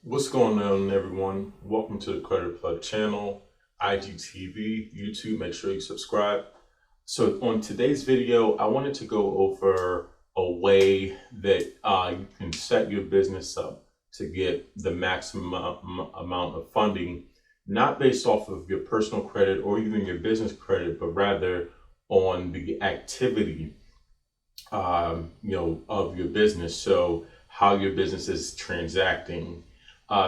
What's going on, everyone? Welcome to the Credit Plug channel, IGTV, YouTube. Make sure you subscribe. So on today's video, I wanted to go over a way that you can set your business up to get the maximum amount of funding, not based off of your personal credit or even your business credit, but rather on the activity, of your business. So how your business is transacting.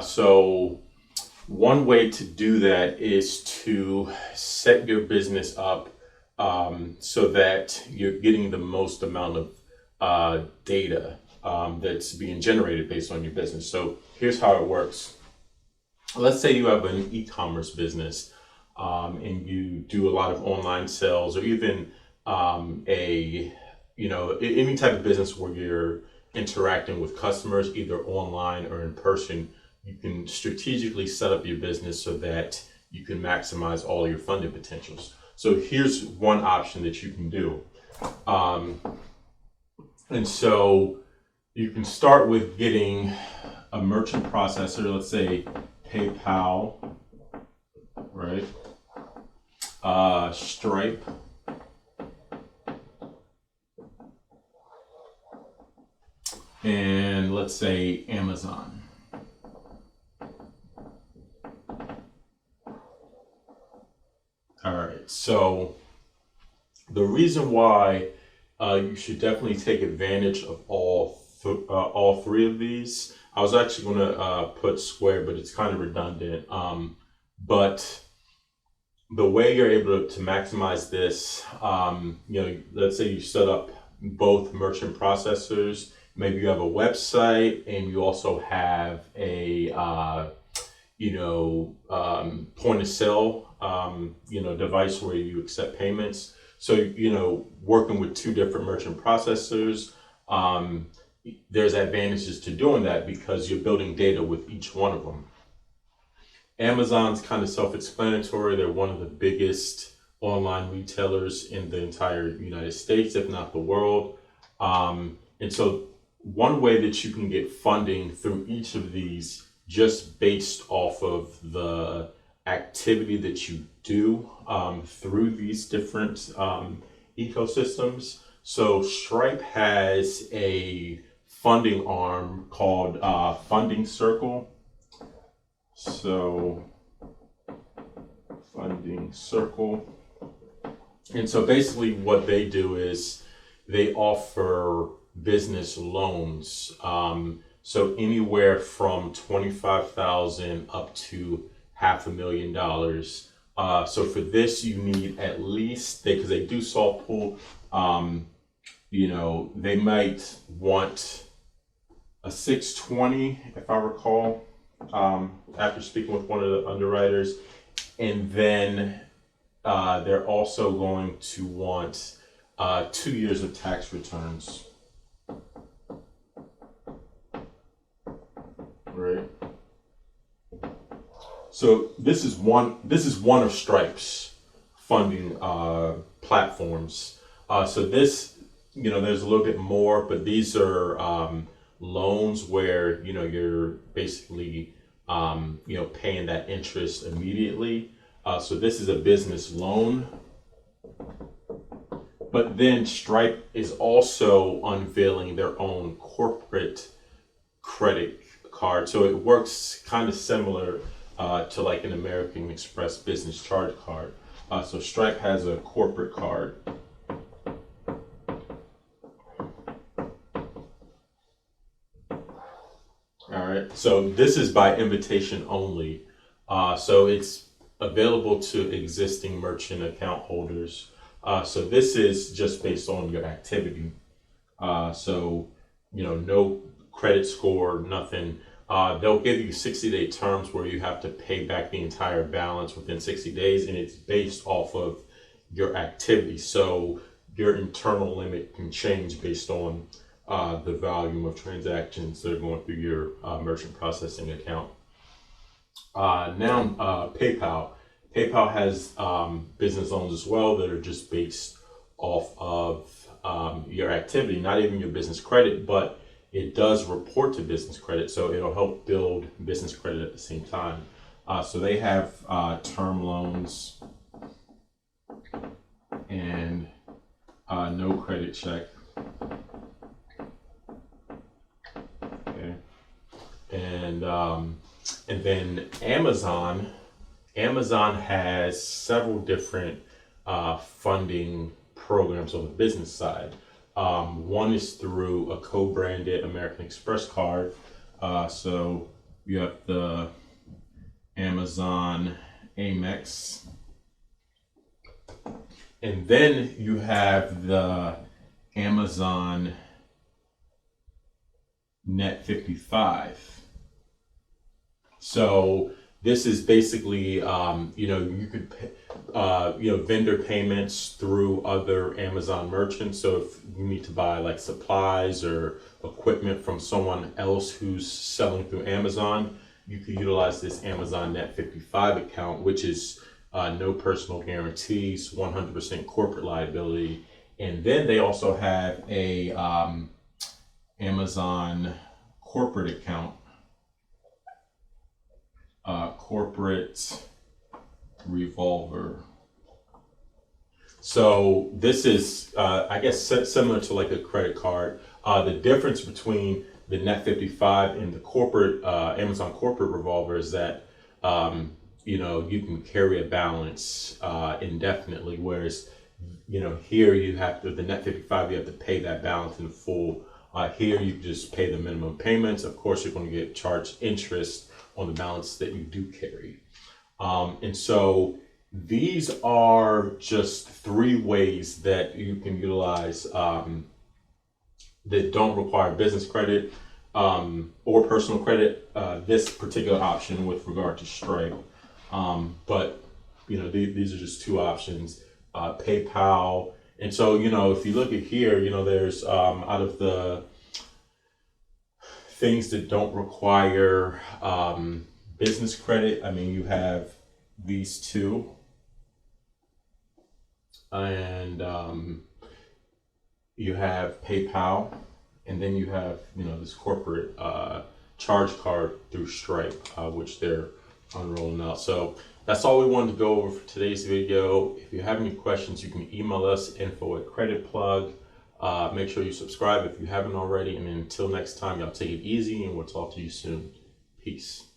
So one way to do that is to set your business up so that you're getting the most amount of data that's being generated based on your business. So here's how it works. Let's say you have an e-commerce business and you do a lot of online sales, or even any type of business where you're interacting with customers either online or in person. You can strategically set up your business so that you can maximize all your funding potentials. So here's one option that you can do. And so you can start with getting a merchant processor, let's say PayPal, right? Stripe, and let's say Amazon. All right, so the reason why you should definitely take advantage of all three of these. I was actually going to put Square, but it's kind of redundant. But the way you're able to maximize this, let's say you set up both merchant processors. Maybe you have a website and you also have a point of sale device where you accept payments. So working with two different merchant processors, there's advantages to doing that because you're building data with each one of them. Amazon's kind of self-explanatory. They're one of the biggest online retailers in the entire United States, if not the world. And so one way that you can get funding through each of these, just based off of the activity that you do through these different ecosystems. So Stripe has a funding arm called Funding Circle. So Funding Circle. And so basically what they do is they offer business loans. So anywhere from $25,000 up to $500,000. So for this, you need at least, because they do soft pull, they might want a 620, if I recall, after speaking with one of the underwriters. And then they're also going to want 2 years of tax returns. Right. So this is one of Stripe's funding platforms. So this, there's a little bit more, but these are loans where you're basically paying that interest immediately. So this is a business loan. But then Stripe is also unveiling their own corporate credit card. So it works kind of similar to like an American Express business charge card. So Stripe has a corporate card. All right. So this is by invitation only. So it's available to existing merchant account holders. So this is just based on your activity. So no credit score, nothing. They'll give you 60-day terms where you have to pay back the entire balance within 60 days, and it's based off of your activity. So your internal limit can change based on the volume of transactions that are going through your merchant processing account. Now, PayPal. PayPal has business loans as well that are just based off of your activity, not even your business credit, but it does report to business credit, so it'll help build business credit at the same time. So they have term loans and no credit check. Okay, and then Amazon has several different funding programs on the business side. One is through a co-branded American Express card. So you have the Amazon Amex. And then you have the Amazon Net 55. So this is basically, you could pay, vendor payments through other Amazon merchants. So if you need to buy like supplies or equipment from someone else who's selling through Amazon, you could utilize this Amazon Net 55 account, which is no personal guarantees, 100% corporate liability. And then they also have a Amazon corporate account, corporate revolver. So this is, I guess, similar to like a credit card. The difference between the Net 55 and the corporate Amazon corporate revolver is that you can carry a balance indefinitely, whereas here you have to, the Net 55, you have to pay that balance in full. Here you just pay the minimum payments. Of course, you're going to get charged interest on the balance that you do carry. And so these are just 3 ways that you can utilize that don't require business credit or personal credit, this particular option with regard to Stripe. But these are just 2 options, PayPal. And so, if you look at here, there's out of the things that don't require business credit, I mean, you have these 2, and you have PayPal, and then you have this corporate charge card through Stripe, which they're unrolling out. So that's all we wanted to go over for today's video. If you have any questions, you can email us info@creditplug. Make sure you subscribe if you haven't already, and until next time, y'all take it easy, and we'll talk to you soon. Peace.